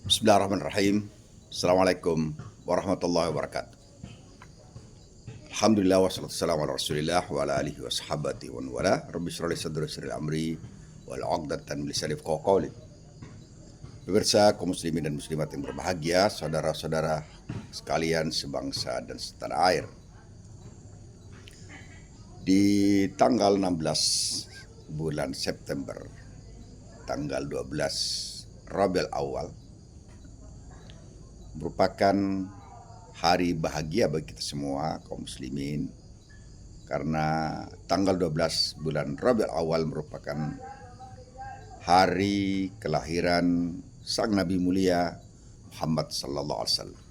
Bismillahirrahmanirrahim. Assalamualaikum warahmatullahi wabarakatuh. Alhamdulillah wassalatu wassalamu ala rasulillah wa ala alihi wa sahabati wa wala. Rabbi syrah li sadri siril amri wal 'uqdatam min lisani yafqahu qawli. Pemirsa kaum muslimin dan muslimat yang berbahagia, saudara-saudara sekalian sebangsa dan setanah air. Di tanggal 16 bulan September, tanggal 12 Rabiul Awal merupakan hari bahagia bagi kita semua kaum muslimin, karena tanggal 12 bulan Rabiul Awal merupakan hari kelahiran sang Nabi mulia Muhammad sallallahu alaihi wasallam.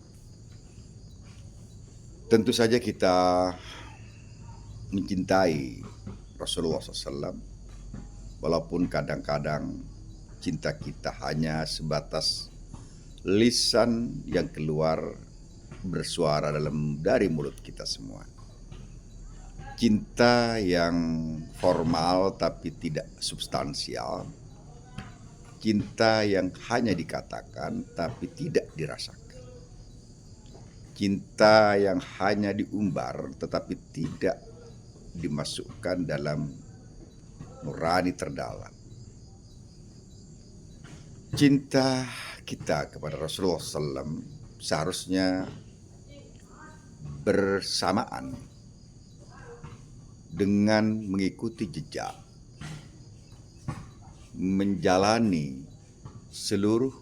Tentu saja kita mencintai Rasulullah SAW, walaupun kadang-kadang cinta kita hanya sebatas lisan yang keluar bersuara dari mulut kita semua. Cinta yang formal tapi tidak substansial. Cinta yang hanya dikatakan tapi tidak dirasakan. Cinta yang hanya diumbar tetapi tidak dimasukkan dalam nurani terdalam. Cinta kita kepada Rasulullah SAW seharusnya bersamaan dengan mengikuti jejak, menjalani seluruh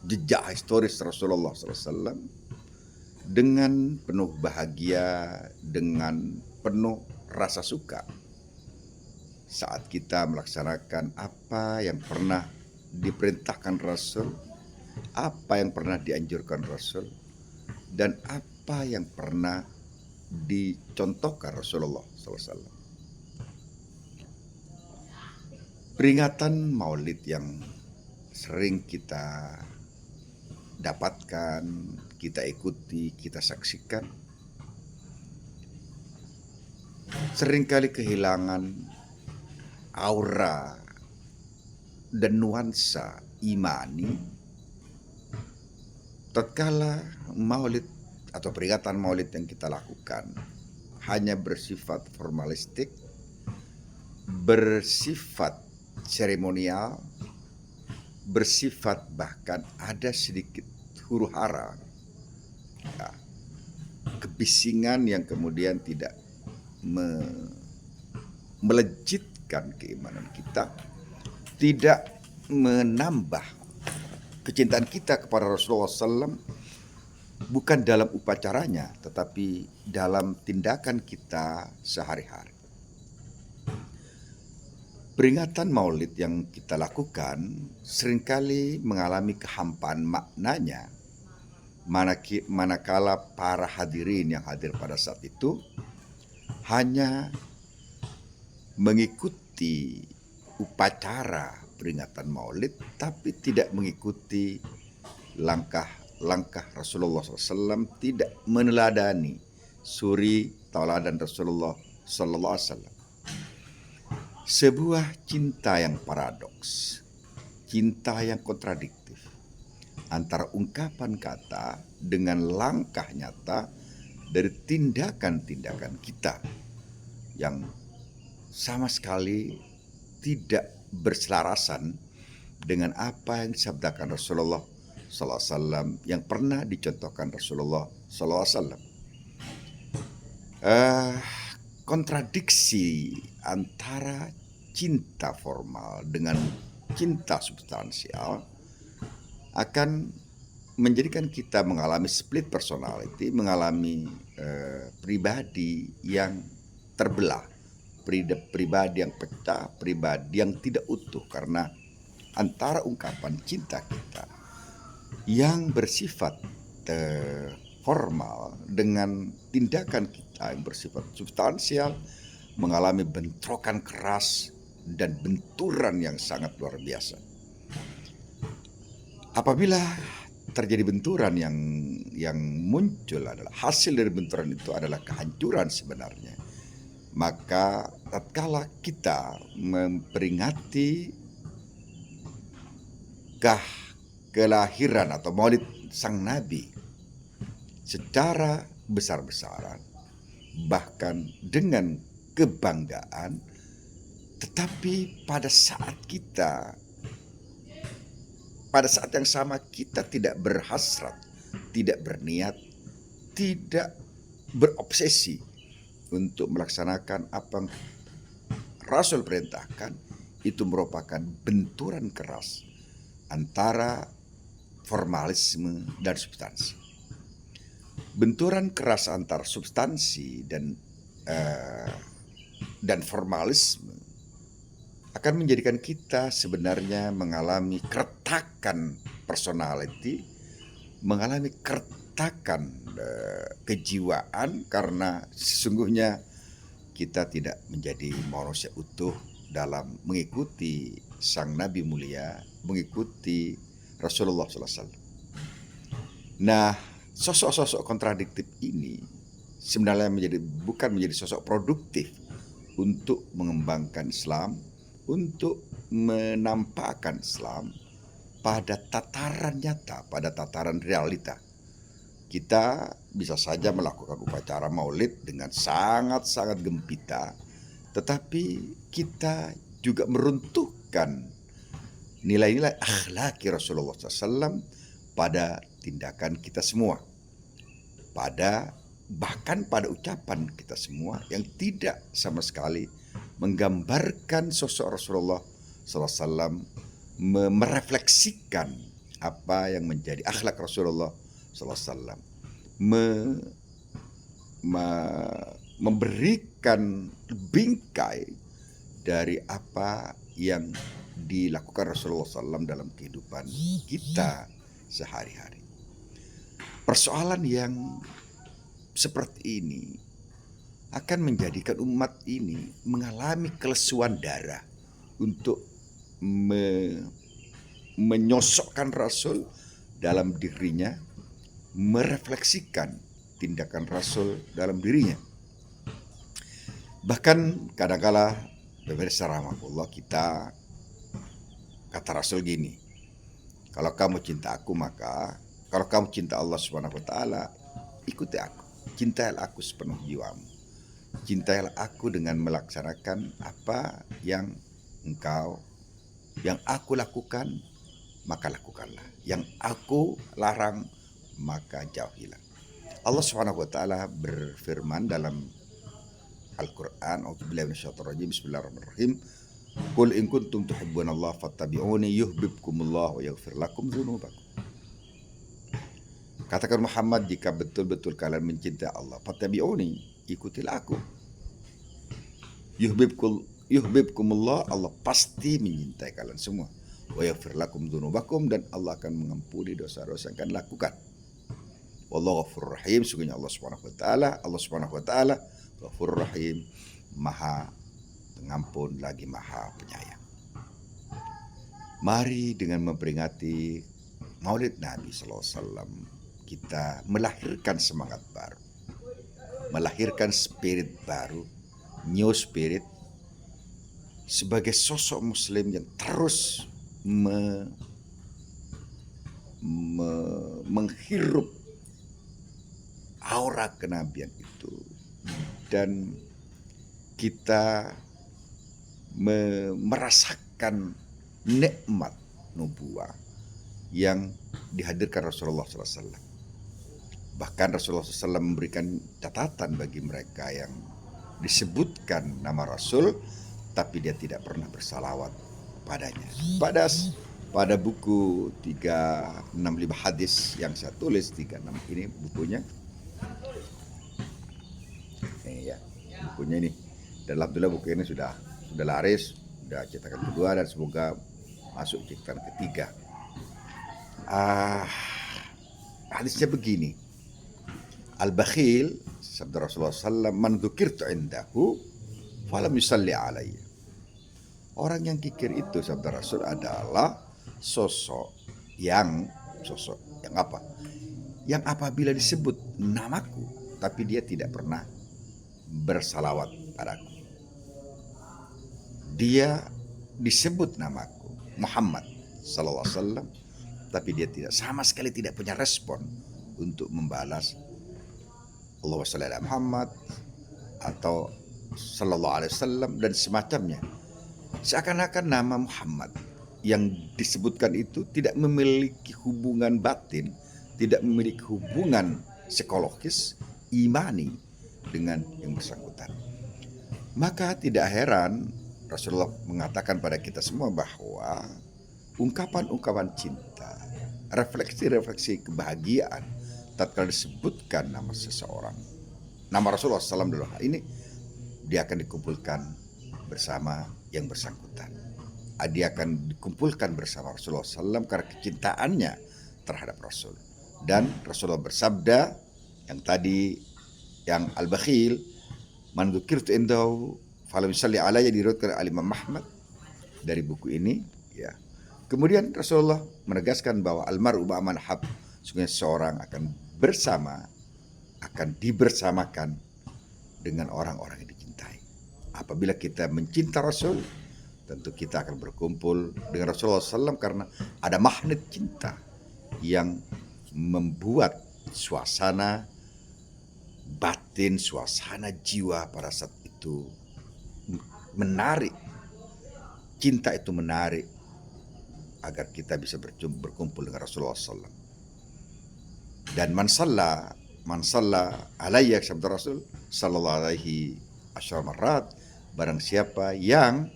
jejak historis Rasulullah SAW dengan penuh bahagia, dengan penuh rasa suka saat kita melaksanakan apa yang pernah diperintahkan Rasul, apa yang pernah dianjurkan Rasul, dan apa yang pernah dicontohkan Rasulullah SAW. Peringatan Maulid yang sering kita dapatkan, kita ikuti, kita saksikan, seringkali kehilangan aura dan nuansa imani tatkala Maulid atau peringatan Maulid yang kita lakukan hanya bersifat formalistik, bersifat seremonial, bersifat bahkan ada sedikit huru-hara, ya, kebisingan yang kemudian tidak melejitkan keimanan kita, tidak menambah kecintaan kita kepada Rasulullah SAW, bukan dalam upacaranya tetapi dalam tindakan kita sehari-hari. Peringatan Maulid yang kita lakukan seringkali mengalami kehampaan maknanya manakala para hadirin yang hadir pada saat itu hanya mengikuti upacara peringatan Maulid tapi tidak mengikuti langkah-langkah Rasulullah SAW, tidak meneladani suri tauladan Rasulullah SAW. Sebuah cinta yang paradoks, cinta yang kontradiktif antara ungkapan kata dengan langkah nyata dari tindakan-tindakan kita yang sama sekali tidak berselarasan dengan apa yang disabdakan Rasulullah SAW, yang pernah dicontohkan Rasulullah SAW. Kontradiksi antara cinta formal dengan cinta substansial akan menjadikan kita mengalami split personality, mengalami pribadi yang terbelah, pribadi yang pecah, pribadi yang tidak utuh, karena antara ungkapan cinta kita yang bersifat formal dengan tindakan kita yang bersifat substansial mengalami bentrokan keras dan benturan yang sangat luar biasa. Apabila terjadi benturan yang muncul adalah hasil dari benturan itu adalah kehancuran sebenarnya, maka tatkala kita memperingati kelahiran atau maulid sang Nabi secara besar-besaran, bahkan dengan kebanggaan, tetapi pada saat yang sama kita tidak berhasrat, tidak berniat, tidak berobsesi untuk melaksanakan apa yang Rasul perintahkan. Itu merupakan benturan keras antara formalisme dan substansi. Benturan keras antar substansi dan formalisme akan menjadikan kita sebenarnya mengalami keretakan personality, mengalami keretakan kejiwaan, karena sesungguhnya kita tidak menjadi manusia utuh dalam mengikuti sang Nabi mulia, mengikuti Rasulullah SAW. Nah, sosok-sosok kontradiktif ini sebenarnya bukan menjadi sosok produktif untuk mengembangkan Islam, untuk menampakkan Islam pada tataran nyata, pada tataran realita. Kita bisa saja melakukan upacara maulid dengan sangat-sangat gempita, tetapi kita juga meruntuhkan nilai-nilai akhlaki Rasulullah SAW pada tindakan kita semua, bahkan pada ucapan kita semua yang tidak sama sekali menggambarkan sosok Rasulullah SAW, merefleksikan apa yang menjadi akhlak Rasulullah SAW, memberikan bingkai dari apa yang dilakukan Rasulullah SAW dalam kehidupan kita sehari-hari. Persoalan yang seperti ini akan menjadikan umat ini mengalami kelesuan darah untuk menyosokkan Rasul dalam dirinya, merefleksikan tindakan Rasul dalam dirinya. Bahkan kadang-kala pemirsa rahmatullah, kita kata Rasul gini, kalau kamu cinta aku, maka kalau kamu cinta Allah Subhanahu wa taala, ikuti aku. Cintailah aku sepenuh jiwamu. Cintailah aku dengan melaksanakan apa yang aku lakukan, maka lakukanlah. Yang aku larang, maka jauhilah. Allah Subhanahu wa taala berfirman dalam Al-Qur'an, A'udzubillahi minasyaitonir rajim, Bismillahirrahmanirrahim. Qul in kuntum tuhibbunallaha fattabi'uni yuhibbukumullah wa yaghfir lakum dzunubakum. Katakan Muhammad, jika betul-betul kalian mencintai Allah, fattabi'uni, ikutilah aku. Yuhibbukumullah, Allah pasti mencintai kalian semua. Wa yaghfir lakum dzunubakum, dan Allah akan mengampuni dosa-dosa yang kalian lakukan. Wallahu ghafurur rahim, sungguhnya Allah Subhanahu wa taala Ghafurur Rahim, Maha Pengampun lagi Maha Penyayang. Mari dengan memperingati Maulid Nabi sallallahu alaihi wasallam, kita melahirkan semangat baru, melahirkan spirit baru, new spirit, sebagai sosok muslim yang terus menghirup aura kenabian itu, dan kita merasakan nikmat nubuah yang dihadirkan Rasulullah SAW. Bahkan Rasulullah SAW memberikan catatan bagi mereka yang disebutkan nama Rasul, tapi dia tidak pernah bersalawat padanya. Pada buku 365 hadis yang saya tulis, 36 ini bukunya. Ya, bukunya ini. Dan alhamdulillah buku ini sudah laris, sudah cetakan kedua, dan semoga masuk cetakan ketiga. Hadisnya begini. Al-bakhil, sabda Rasulullah SAW, man dzukirtu indahu falam yusalli alayya. Orang yang kikir itu, sabda Rasul, adalah sosok yang apa? Yang apabila disebut namaku, tapi dia tidak pernah bersalawat padaku. Dia disebut namaku, Muhammad sallallahu alaihi wasallam, tapi dia sama sekali tidak punya respon untuk membalas Allahumma shalli ala Muhammad atau sallallahu alaihi wasallam dan semacamnya. Seakan-akan nama Muhammad yang disebutkan itu tidak memiliki hubungan batin, tidak memiliki hubungan psikologis, imani dengan yang bersangkutan. Maka tidak heran Rasulullah mengatakan pada kita semua bahwa ungkapan-ungkapan cinta, refleksi-refleksi kebahagiaan tatkala disebutkan nama seseorang, nama Rasulullah SAW dalam hal ini, dia akan dikumpulkan bersama yang bersangkutan. Dia akan dikumpulkan bersama Rasulullah SAW karena kecintaannya terhadap Rasul. Dan Rasulullah bersabda yang tadi, yang al-bakhil man dzukirtu indahu falam yusalli alayya, diriwayatkan oleh Imam Ahmad dari buku ini ya. Kemudian Rasulullah menegaskan bahwa almar'u ma'a man hab, sungguh seorang akan dibersamakan dengan orang-orang yang dicintai. Apabila kita mencinta Rasul, tentu kita akan berkumpul dengan Rasulullah SAW karena ada magnet cinta yang membuat suasana batin, suasana jiwa pada saat itu menarik. Cinta itu menarik agar kita bisa berkumpul dengan Rasulullah SAW. Dan man salla alayya, sabda Rasul sallallahu alaihi wasallam, barang siapa yang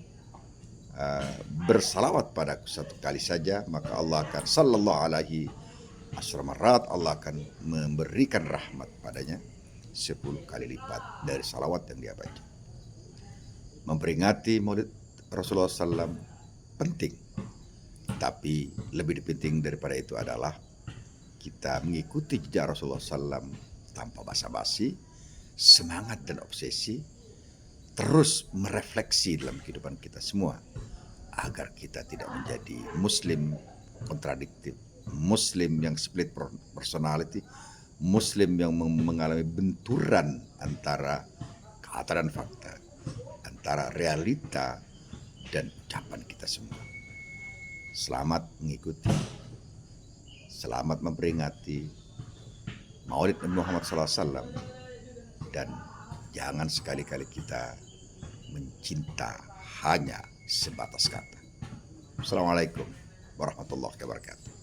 bersalawat pada satu kali saja, maka Allah akan sallallahu alaihi wasallam, Allah akan memberikan rahmat padanya 10 kali lipat dari salawat yang dia baca. Memperingati maulid Rasulullah SAW penting, tapi lebih penting daripada itu adalah kita mengikuti jejak Rasulullah SAW tanpa basa-basi, semangat dan obsesi, terus merefleksi dalam kehidupan kita semua agar kita tidak menjadi muslim kontradiktif, muslim yang split personality, muslim yang mengalami benturan antara kata dan fakta, antara realita dan ucapan kita semua. Selamat mengikuti, selamat memperingati Maulid Nabi Muhammad SAW, dan jangan sekali-kali kita mencinta hanya sebatas kata. Assalamualaikum warahmatullahi wabarakatuh.